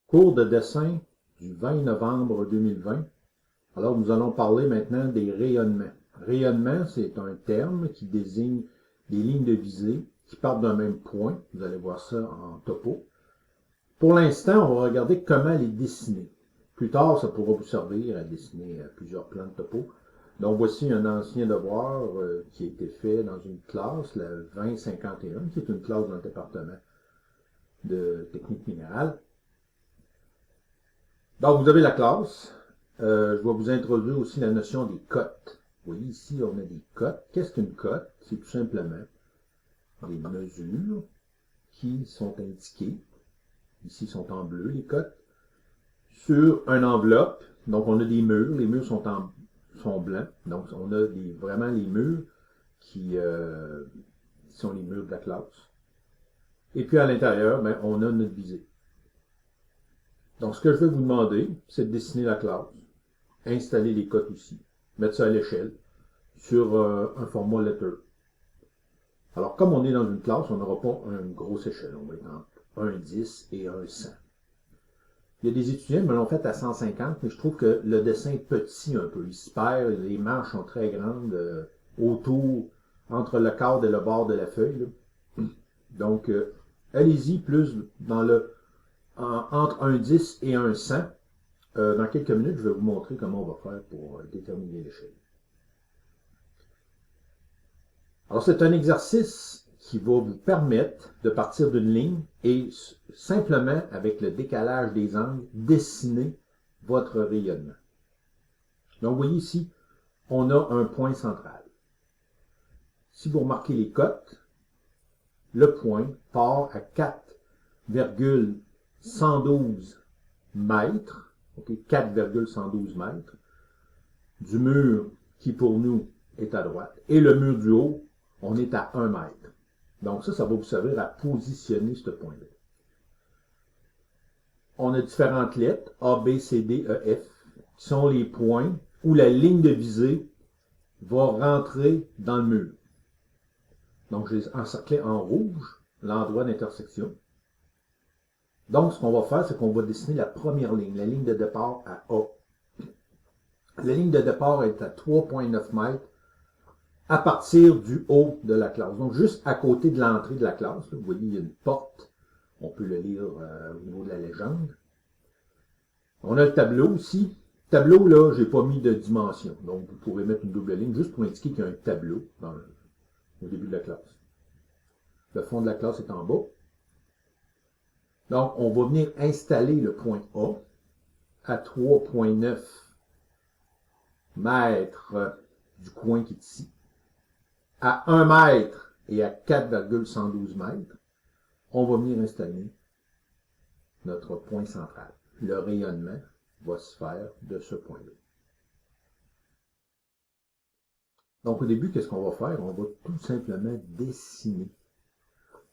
Cours de dessin du 20 novembre 2020. Alors, nous allons parler maintenant des rayonnements. Rayonnement, c'est un terme qui désigne des lignes de visée qui partent d'un même point. Vous allez voir ça en topo. Pour l'instant, on va regarder comment les dessiner. Plus tard, ça pourra vous servir à dessiner plusieurs plans de topo. Donc, voici un ancien devoir qui a été fait dans une classe, la 2051, qui est une classe dans le département de technique minérale. Donc, vous avez la classe. Je vais vous introduire aussi la notion des cotes. Vous voyez, ici, on a des cotes. Qu'est-ce qu'une cote? C'est tout simplement des mesures qui sont indiquées. Ici, sont en bleu, les cotes. Sur une enveloppe. Donc, on a des murs. Les murs sont blancs. Donc, on a vraiment les murs qui sont les murs de la classe. Et puis, à l'intérieur, ben, on a notre visée. Donc, ce que je vais vous demander, c'est de dessiner la classe. Installer les cotes aussi. Mettre ça à l'échelle sur un format letter. Alors, comme on est dans une classe, on n'aura pas une grosse échelle. On va être entre 1,10 et 1,100. Il y a des étudiants qui me l'ont fait à 150, mais je trouve que le dessin est petit un peu. Il se perd, les marges sont très grandes autour, entre le cadre et le bord de la feuille. Là. Donc, allez-y plus dans entre 1,10 et 1,100. Dans quelques minutes, je vais vous montrer comment on va faire pour déterminer l'échelle. Alors, c'est un exercice qui va vous permettre de partir d'une ligne et simplement, avec le décalage des angles, dessiner votre rayonnement. Donc, vous voyez ici, on a un point central. Si vous remarquez les cotes, le point part à 4,112 mètres, okay, 4,112 mètres, du mur qui pour nous est à droite, et le mur du haut, on est à 1 mètre. Donc ça va vous servir à positionner ce point-là. On a différentes lettres, A, B, C, D, E, F, qui sont les points où la ligne de visée va rentrer dans le mur. Donc, j'ai encerclé en rouge l'endroit d'intersection. Donc, ce qu'on va faire, c'est qu'on va dessiner la première ligne, la ligne de départ à A. La ligne de départ est à 3,9 mètres à partir du haut de la classe. Donc, juste à côté de l'entrée de la classe, là, vous voyez, il y a une porte. On peut le lire au niveau de la légende. On a le tableau aussi. Tableau, là, j'ai pas mis de dimension. Donc, vous pourrez mettre une double ligne juste pour indiquer qu'il y a un tableau au début de la classe. Le fond de la classe est en bas. Donc, on va venir installer le point A à 3,9 mètres du coin qui est ici. À 1 mètre et à 4,112 mètres, on va venir installer notre point central. Le rayonnement va se faire de ce point-là. Donc, au début, qu'est-ce qu'on va faire? On va tout simplement dessiner.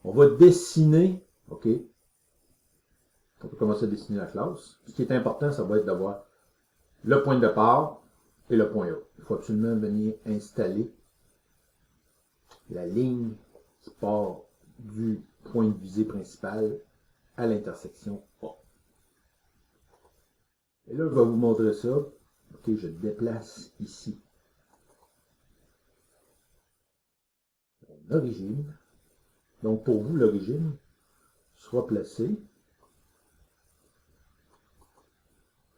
On va dessiner, OK? On peut commencer à dessiner la classe. Ce qui est important, ça va être d'avoir le point de départ et le point A. Il faut absolument venir installer la ligne qui part du point de visée principal à l'intersection A. Et là, je vais vous montrer ça. OK, je déplace ici l'origine. Donc, pour vous, l'origine sera placée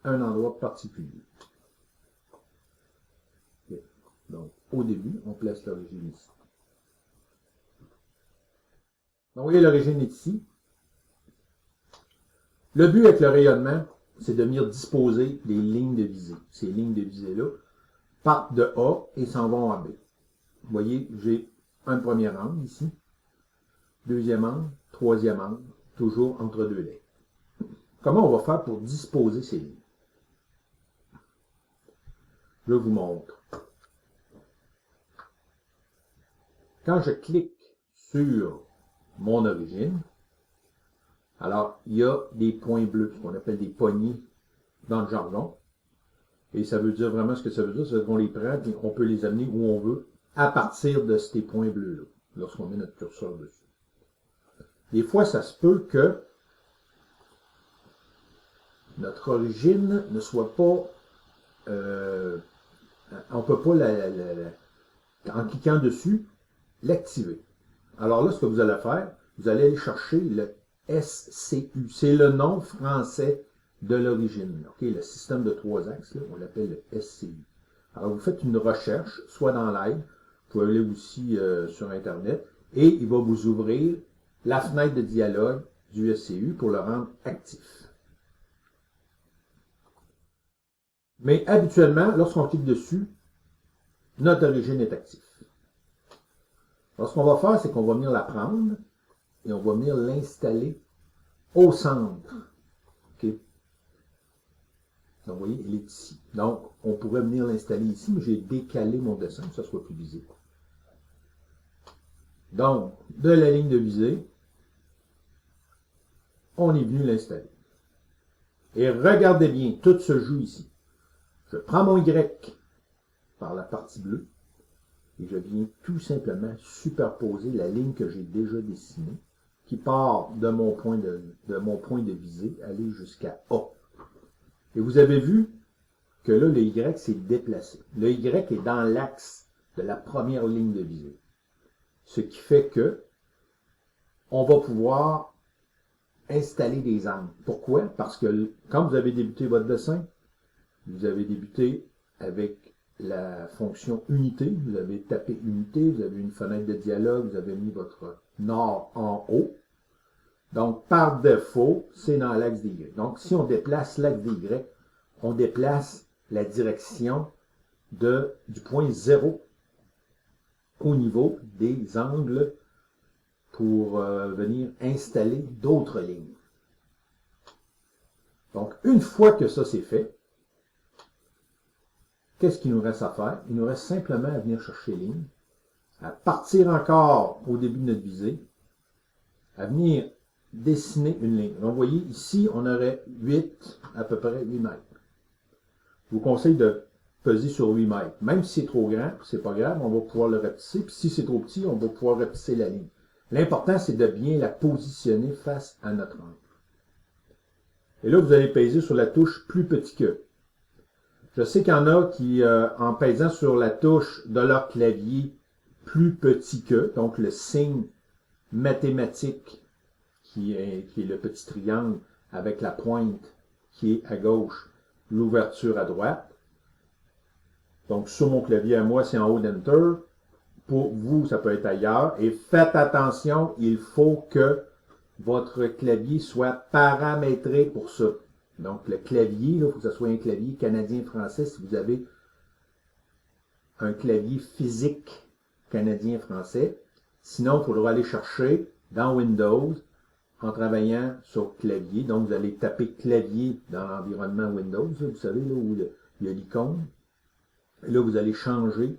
à un endroit particulier. Okay. Donc, au début, on place l'origine ici. Donc, vous voyez, l'origine est ici. Le but avec le rayonnement, c'est de venir disposer des lignes de visée. Ces lignes de visée-là partent de A et s'en vont à B. Vous voyez, j'ai un premier angle ici, deuxième angle, troisième angle, toujours entre deux lettres. Comment on va faire pour disposer ces lignes? Je vous montre. Quand je clique sur mon origine, alors il y a des points bleus, ce qu'on appelle des poignées dans le jargon. Et ça veut dire vraiment ce que ça veut dire, c'est qu'on les prend et on peut les amener où on veut à partir de ces points bleus-là, lorsqu'on met notre curseur dessus. Des fois, ça se peut que notre origine ne soit pas... on ne peut pas, en cliquant dessus, l'activer. Alors là, ce que vous allez faire, vous allez aller chercher le SCU. C'est le nom français de l'origine. Okay? Le système de 3 axes, là, on l'appelle le SCU. Alors, vous faites une recherche, soit dans l'aide, vous pouvez aller aussi sur Internet, et il va vous ouvrir la fenêtre de dialogue du SCU pour le rendre actif. Mais habituellement, lorsqu'on clique dessus, notre origine est active. Alors, ce qu'on va faire, c'est qu'on va venir la prendre et on va venir l'installer au centre. Okay? Donc, vous voyez, il est ici. Donc, on pourrait venir l'installer ici, mais j'ai décalé mon dessin pour que ça soit plus visible. Donc, de la ligne de visée, on est venu l'installer. Et regardez bien, tout se joue ici. Je prends mon Y par la partie bleue et je viens tout simplement superposer la ligne que j'ai déjà dessinée, qui part de mon point de visée, aller jusqu'à A. Et vous avez vu que là, le Y s'est déplacé. Le Y est dans l'axe de la première ligne de visée. Ce qui fait que on va pouvoir installer des angles. Pourquoi? Parce que quand vous avez débuté votre dessin, vous avez débuté avec la fonction unité, vous avez tapé unité, vous avez une fenêtre de dialogue, vous avez mis votre nord en haut. Donc, par défaut, c'est dans l'axe des Y. Donc, si on déplace l'axe des Y, on déplace la direction du point 0 au niveau des angles pour venir installer d'autres lignes. Donc, une fois que ça c'est fait, qu'est-ce qu'il nous reste à faire? Il nous reste simplement à venir chercher ligne, à partir encore au début de notre visée, à venir dessiner une ligne. Donc, vous voyez, ici, on aurait 8, à peu près 8 mètres. Je vous conseille de peser sur 8 mètres. Même si c'est trop grand, c'est pas grave, on va pouvoir le rapetisser. Puis si c'est trop petit, on va pouvoir rapetisser la ligne. L'important, c'est de bien la positionner face à notre angle. Et là, vous allez peser sur la touche plus petit que. Je sais qu'il y en a qui, en pesant sur la touche de leur clavier plus petit que, donc le signe mathématique qui est le petit triangle avec la pointe qui est à gauche, l'ouverture à droite. Donc, sur mon clavier à moi, c'est en haut d'Enter. Pour vous, ça peut être ailleurs. Et faites attention, il faut que votre clavier soit paramétré pour ça. Donc, le clavier, il faut que ce soit un clavier canadien-français. Si vous avez un clavier physique canadien-français. Sinon, il faudra aller chercher dans Windows en travaillant sur clavier. Donc, vous allez taper clavier dans l'environnement Windows. Vous savez, là où il y a l'icône. Et là, vous allez changer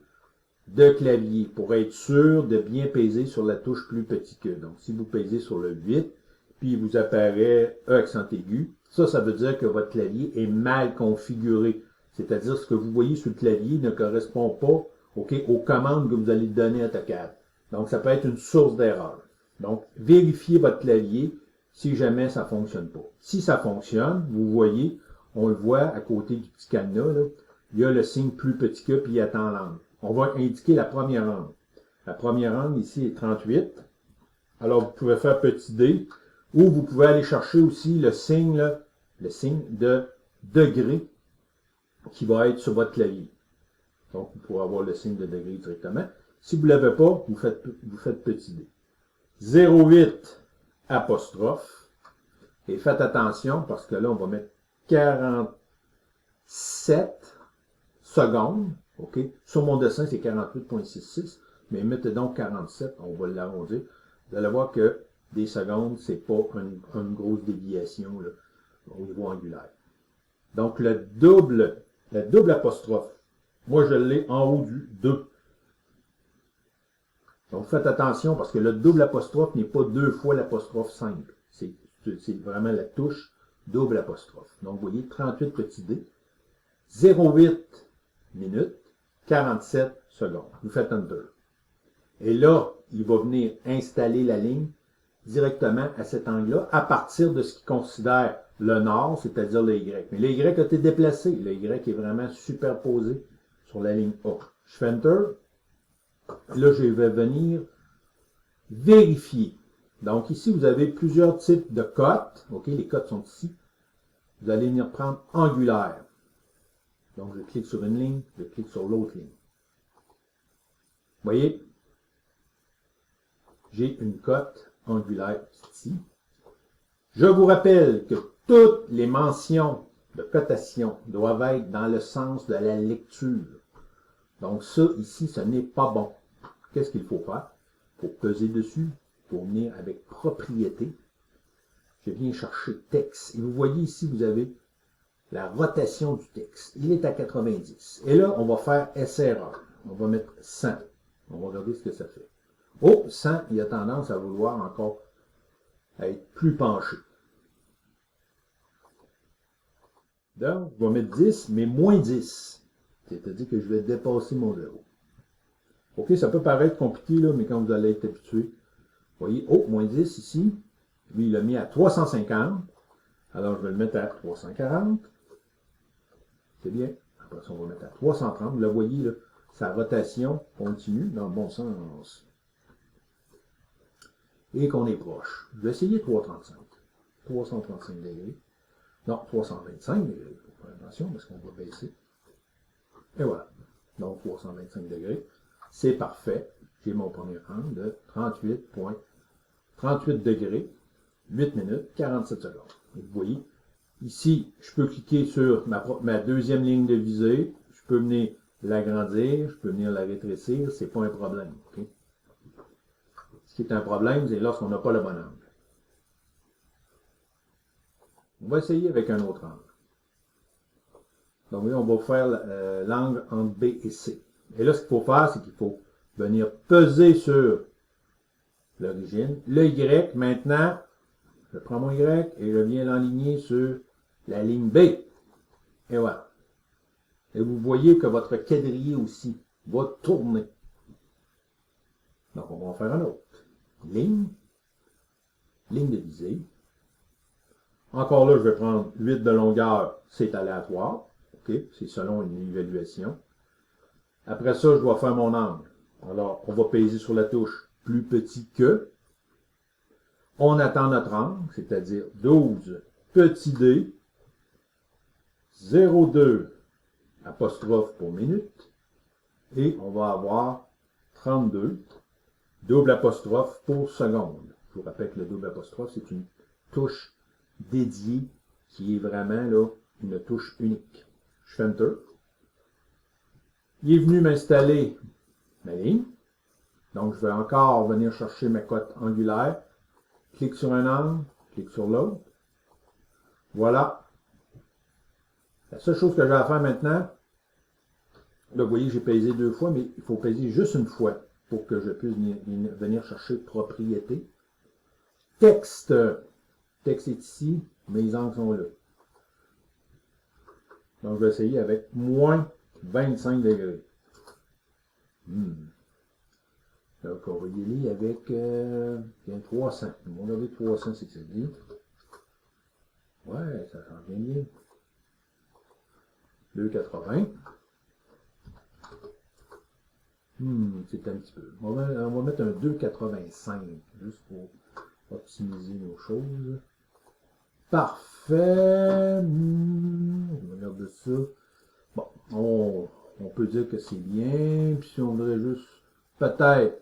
de clavier pour être sûr de bien peser sur la touche plus petit que. Donc, si vous pesez sur le 8, puis il vous apparaît E accent aigu, ça veut dire que votre clavier est mal configuré. C'est-à-dire ce que vous voyez sur le clavier ne correspond pas aux commandes que vous allez donner à AutoCAD. Donc, ça peut être une source d'erreur. Donc, vérifiez votre clavier si jamais ça ne fonctionne pas. Si ça fonctionne, vous voyez, on le voit à côté du petit cadenas, là, il y a le signe plus petit que, puis il attend l'angle. On va indiquer la première angle. La première angle ici est 38. Alors, vous pouvez faire petit d, ou vous pouvez aller chercher aussi le signe de degré qui va être sur votre clavier. Donc, vous pourrez avoir le signe de degré directement. Si vous ne l'avez pas, vous faites petit d. 0,8 apostrophe. Et faites attention, parce que là, on va mettre 47 secondes. OK? Sur mon dessin, c'est 48,66. Mais mettez donc 47, on va l'arrondir. Vous allez voir que des secondes, c'est pas une grosse déviation là, au niveau angulaire. Donc, la double apostrophe, moi, je l'ai en haut du 2. Donc, faites attention parce que le double apostrophe n'est pas 2 fois l'apostrophe simple. C'est vraiment la touche double apostrophe. Donc, vous voyez, 38 petit d, 0,8 minutes, 47 secondes. Vous faites Enter. Et là, il va venir installer la ligne directement à cet angle-là, à partir de ce qu'il considère le nord, c'est-à-dire le Y. Mais le Y a été déplacé. Le Y est vraiment superposé sur la ligne A. Je fais Enter. Là, je vais venir vérifier. Donc ici, vous avez plusieurs types de cotes. OK, les cotes sont ici. Vous allez venir prendre angulaire. Donc, je clique sur une ligne, je clique sur l'autre ligne. Vous voyez, j'ai une cote angulaire ici. Je vous rappelle que toutes les mentions de cotation doivent être dans le sens de la lecture. Donc ça, ici, ce n'est pas bon. Qu'est-ce qu'il faut faire? Il faut peser dessus, il faut venir avec propriété. Je viens chercher texte. Et vous voyez ici, vous avez la rotation du texte. Il est à 90. Et là, on va faire essai-erreur. On va mettre 100. On va regarder ce que ça fait. Oh, 100, il a tendance à vouloir encore être plus penché. Donc, je vais mettre 10, mais moins 10. C'est-à-dire que je vais dépasser mon 0. OK, ça peut paraître compliqué, là, mais quand vous allez être habitué, vous voyez, oh, moins 10 ici. Lui, il l'a mis à 350. Alors, je vais le mettre à 340. C'est bien. Après ça, on va mettre à 330. Vous le voyez, là, sa rotation continue dans le bon sens. Et qu'on est proche. Je vais essayer 335. 335 degrés. Non, 325 degrés. Il faut faire attention parce qu'on va baisser. Et voilà. Donc, 325 degrés. C'est parfait. J'ai mon premier angle de 38 degrés, 8 minutes, 47 secondes. Et vous voyez, ici, je peux cliquer sur ma deuxième ligne de visée. Je peux venir l'agrandir, je peux venir la rétrécir. C'est pas un problème. Okay? Ce qui est un problème, c'est lorsqu'on n'a pas le bon angle. On va essayer avec un autre angle. Donc là, on va faire l'angle entre B et C. Et là, ce qu'il faut faire, c'est qu'il faut venir peser sur l'origine. Le Y, maintenant, je prends mon Y et je viens l'enligner sur la ligne B. Et voilà. Et vous voyez que votre quadrillé aussi va tourner. Donc, on va en faire un autre. Ligne de visée. Encore là, je vais prendre 8 de longueur, c'est aléatoire. OK, c'est selon une évaluation. Après ça, je dois faire mon angle. Alors, on va peser sur la touche plus petit que. On attend notre angle, c'est-à-dire 12 petit d, 0,2 apostrophe pour minute, et on va avoir 32 double apostrophe pour seconde. Je vous rappelle que le double apostrophe, c'est une touche dédiée qui est vraiment là une touche unique. Je fais Enter. Il est venu m'installer ma ligne. Donc, je vais encore venir chercher ma cote angulaire. Clique sur un angle, clique sur l'autre. Voilà. La seule chose que j'ai à faire maintenant, là, vous voyez, j'ai pesé 2 fois, mais il faut peser juste une fois pour que je puisse venir chercher propriété. Texte. Texte est ici, mes angles sont là. Donc, je vais essayer avec moins 25 degrés. Donc, on va y aller avec 300. On va regarder 300, c'est que ça dit. Ouais, ça change bien. 2,80. C'est un petit peu. On va mettre un 2,85 juste pour optimiser nos choses. Parfait. On regarde ça. Bon, on peut dire que c'est bien. Puis si on voudrait juste peut-être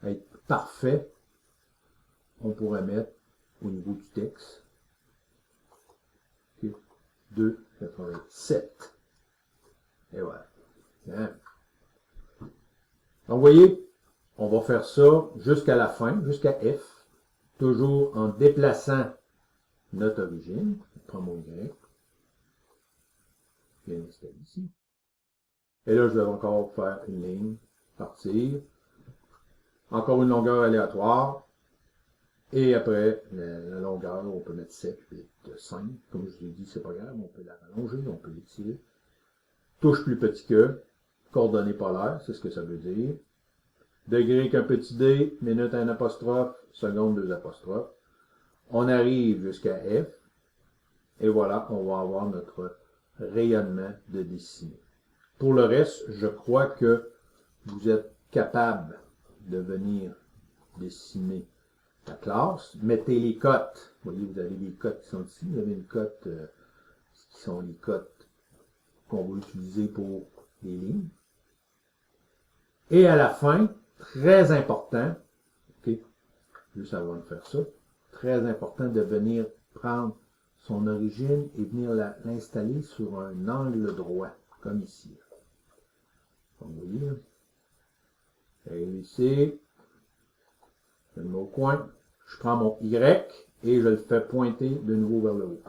être parfait, on pourrait mettre au niveau du texte 2,87. Et voilà. Hein? Donc, vous voyez, on va faire ça jusqu'à la fin, jusqu'à F, toujours en déplaçant notre origine. Je prends mon Y. Je viens l'installer ici. Et là, je vais encore faire une ligne, partir. Encore une longueur aléatoire. Et après, la longueur, on peut mettre 7, 8, 5. Comme je vous ai dit, c'est pas grave, on peut la rallonger, on peut l'étirer. Touche plus petit que, coordonnées polaires, c'est ce que ça veut dire. Degré avec un petit d, minute un apostrophe, seconde 2 apostrophes. On arrive jusqu'à F. Et voilà, on va avoir notre rayonnement de dessiné. Pour le reste, je crois que vous êtes capable de venir dessiner la classe. Mettez les cotes. Vous voyez, vous avez les cotes qui sont ici. Vous avez une cote qui sont les cotes qu'on va utiliser pour les lignes. Et à la fin, très important, ok, juste avant de faire ça, très important de venir prendre son origine et venir l'installer sur un angle droit, comme ici. Donc, vous voyez, et ici, je le mets au coin, je prends mon Y et je le fais pointer de nouveau vers le haut.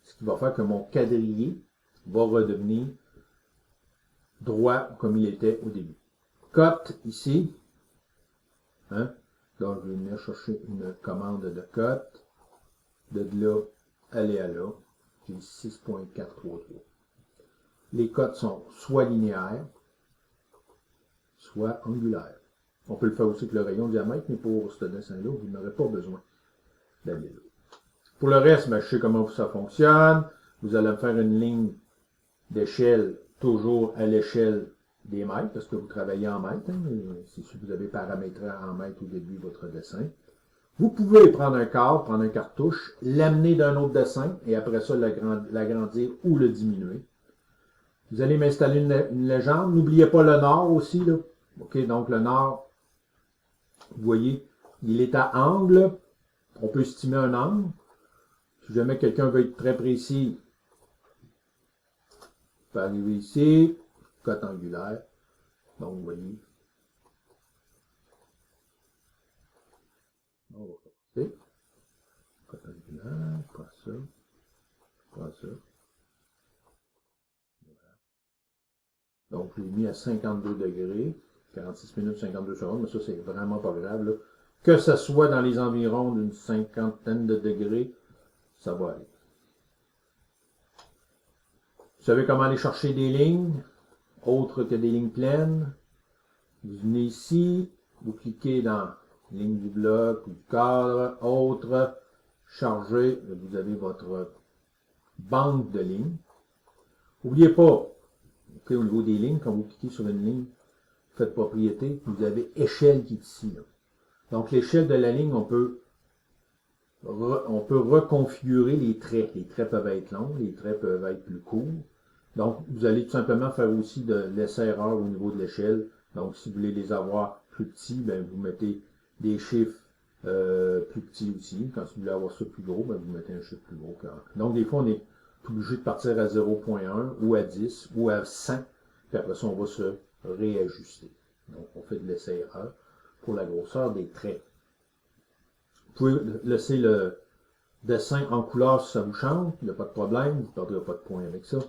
Ce qui va faire que mon quadrillé va redevenir droit comme il était au début. Cote ici, hein? Donc je vais venir chercher une commande de cote, de là, aller à là, j'ai 6.433. Les cotes sont soit linéaires, soit angulaires. On peut le faire aussi avec le rayon de diamètre, mais pour ce dessin-là, vous n'aurez pas besoin d'aller là. Pour le reste, ben, je sais comment ça fonctionne. Vous allez me faire une ligne d'échelle toujours à l'échelle des mètres, parce que vous travaillez en mètres. Hein, si vous avez paramétré en mètres au début de votre dessin. Vous pouvez prendre un cadre, prendre un cartouche, l'amener d'un autre dessin, et après ça, l'agrandir ou le diminuer. Vous allez m'installer une légende. N'oubliez pas le nord aussi. Là. OK, donc le nord, vous voyez, il est à angle. On peut estimer un angle. Si jamais quelqu'un veut être très précis, il peut arriver ici, cote angulaire. Donc, vous voyez. On va commencer. Cote angulaire, pas ça, pas ça. Voilà. Donc, je l'ai mis à 52 degrés, 46 minutes, 52 secondes, mais ça, c'est vraiment pas grave. Là. Que ce soit dans les environs d'une cinquantaine de degrés, ça va aller. Vous savez comment aller chercher des lignes, autres que des lignes pleines. Vous venez ici, vous cliquez dans ligne du bloc ou du cadre, autre, charger, vous avez votre banque de lignes. N'oubliez pas, okay, au niveau des lignes, quand vous cliquez sur une ligne, faites propriété, vous avez échelle qui est ici. Là. Donc l'échelle de la ligne, on peut reconfigurer les traits. Les traits peuvent être longs, les traits peuvent être plus courts. Donc vous allez tout simplement faire aussi de l'essai-erreur au niveau de l'échelle. Donc si vous voulez les avoir plus petits, ben, vous mettez des chiffres plus petits aussi. Quand vous voulez avoir ça plus gros, ben, vous mettez un chiffre plus gros. Donc des fois, on est obligé de partir à 0.1 ou à 10 ou à 100. Puis après ça, on va se réajuster. Donc on fait de l'essai-erreur pour la grosseur des traits. Vous pouvez laisser le dessin en couleur si ça vous chante, il n'y a pas de problème, vous ne perdrez pas de points avec ça.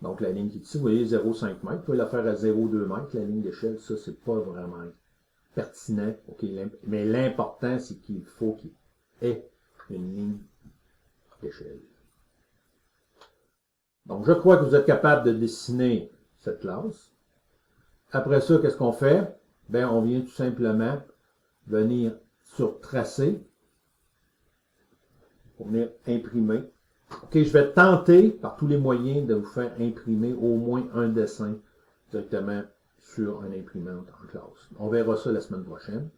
Donc la ligne qui est ici, vous voyez 0,5 m, vous pouvez la faire à 0,2 m, la ligne d'échelle, ça c'est pas vraiment pertinent, okay, mais l'important c'est qu'il faut qu'il y ait une ligne d'échelle. Donc je crois que vous êtes capable de dessiner cette classe. Après ça, qu'est-ce qu'on fait? Ben, on vient tout simplement venir sur tracer, pour venir imprimer. OK, je vais tenter par tous les moyens de vous faire imprimer au moins un dessin directement sur un imprimante en classe. On verra ça la semaine prochaine.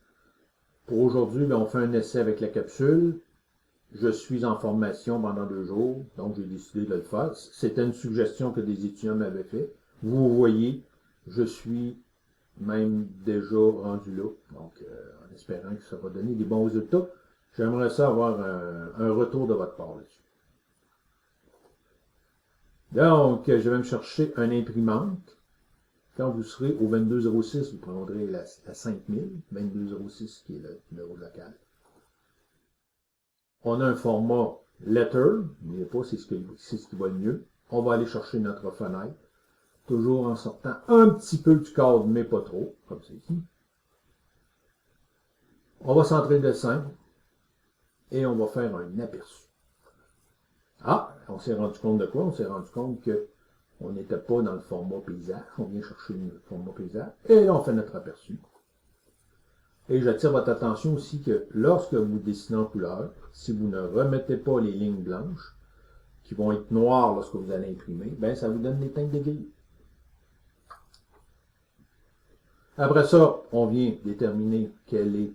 Pour aujourd'hui, on fait un essai avec la capsule. Je suis en formation pendant 2 jours, donc j'ai décidé de le faire. C'était une suggestion que des étudiants m'avaient fait. Vous voyez, je suis même déjà rendu là, donc en espérant que ça va donner des bons résultats. J'aimerais ça avoir un retour de votre part là-dessus. Donc, je vais me chercher une imprimante. Quand vous serez au 2206, vous prendrez la 5000, 2206 qui est le numéro local. On a un format letter, n'oubliez pas, c'est ce qui va le mieux. On va aller chercher notre fenêtre, toujours en sortant un petit peu du cadre, mais pas trop, comme c'est ici. On va centrer le dessin et on va faire un aperçu. Ah, on s'est rendu compte de quoi? On s'est rendu compte que on n'était pas dans le format paysage. On vient chercher le format paysage. Et là, on fait notre aperçu. Et j'attire votre attention aussi que lorsque vous dessinez en couleur, si vous ne remettez pas les lignes blanches, qui vont être noires lorsque vous allez imprimer, ben ça vous donne des teintes d'aiguille. Après ça, on vient déterminer quelle est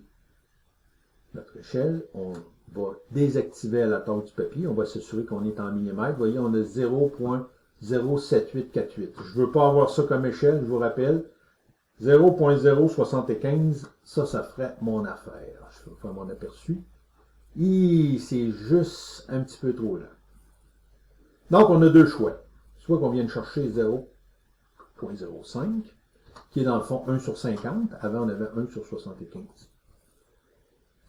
notre échelle. On va désactiver à la taille du papier. On va s'assurer qu'on est en millimètres. Vous voyez, on a 0.07848. Je ne veux pas avoir ça comme échelle, je vous rappelle. 0.075, ça ferait mon affaire. Je vais faire mon aperçu. Et c'est juste un petit peu trop lent. Donc, on a deux choix. Soit qu'on vienne chercher 0.05, qui est dans le fond 1 sur 50. Avant, on avait 1 sur 75.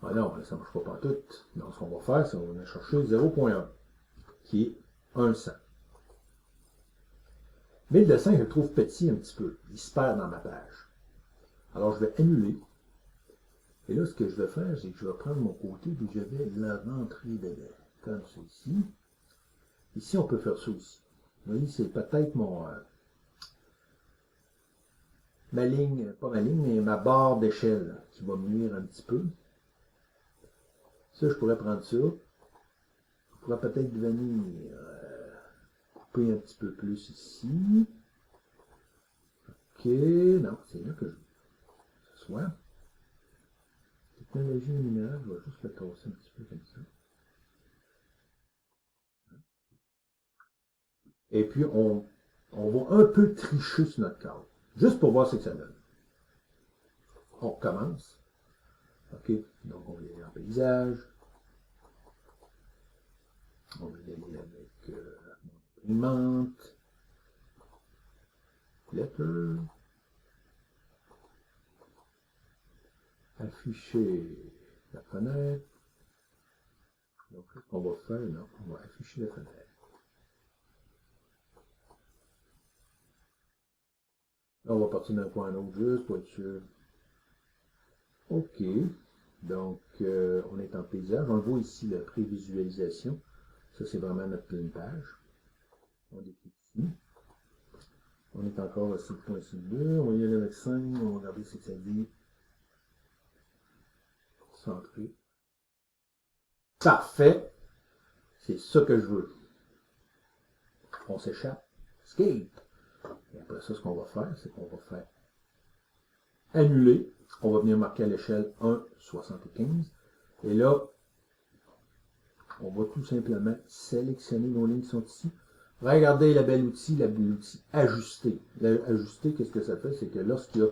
Ah non, ça ne marche pas tout. Donc, ce qu'on va faire, c'est qu'on va chercher 0.1, qui est 1 cent. Mais le dessin, je le trouve petit un petit peu. Il se perd dans ma page. Alors, je vais annuler. Et là, ce que je vais faire, c'est que je vais prendre mon côté et je vais la rentrer dedans. Comme ceci. Ici, on peut faire ça aussi. Vous voyez, c'est peut-être ma ligne, pas ma ligne, mais ma barre d'échelle qui va me nuire un petit peu. Ça, je pourrais prendre ça. Je pourrais peut-être venir couper un petit peu plus ici. OK. Non, c'est là que je soit. Technologie numérique, je vais juste le tasser un petit peu comme ça. Et puis, on va un peu tricher sur notre cadre. Juste pour voir ce que ça donne. On recommence. OK. Donc, on va y aller en paysage. On va y aller avec imprimante. Letter. Afficher la fenêtre. Donc, ce qu'on va faire, non, on va afficher la fenêtre. Là, on va partir d'un point à l'autre juste pour être sûr. OK. Donc, on est en paysage. On le voit ici, la prévisualisation. Ça, c'est vraiment notre pleine page. On déclic ici. On est encore à 6.2. On va y aller avec 5. On va regarder ce que ça dit. Centré. Parfait. C'est ça que je veux. On s'échappe. Escape. Et après ça, ce qu'on va faire, c'est qu'on va faire annuler. On va venir marquer à l'échelle 1,75. Et là, on va tout simplement sélectionner nos lignes qui sont ici. Regardez la belle outil ajuster. Ajuster, qu'est-ce que ça fait? C'est que lorsqu'il y a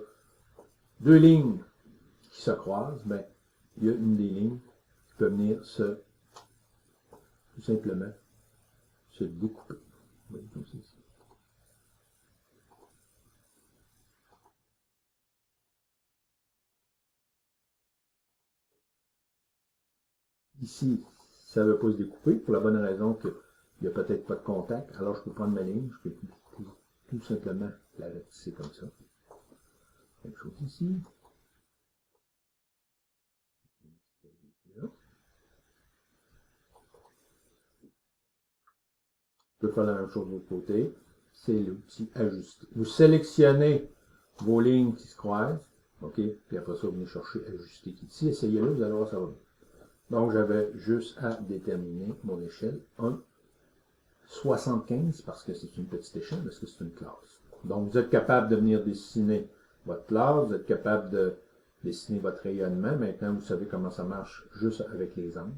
deux lignes qui se croisent, ben, il y a une des lignes qui peut venir tout simplement, se découper. Vous voyez comme ça ici. Ici, ça ne veut pas se découper pour la bonne raison qu'il n'y a peut-être pas de contact. Alors, je peux prendre ma ligne, je peux tout simplement la ratisser comme ça. Même chose ici. Je peux faire la même chose de l'autre côté. C'est l'outil ajuster. Vous sélectionnez vos lignes qui se croisent. OK? Puis après ça, vous venez chercher ajuster qui est ici. Essayez-le, vous allez voir ça va bien. Donc, j'avais juste à déterminer mon échelle 1,75 parce que c'est une petite échelle, parce que c'est une classe. Donc, vous êtes capable de venir dessiner votre classe, vous êtes capable de dessiner votre rayonnement. Maintenant, vous savez comment ça marche juste avec les angles.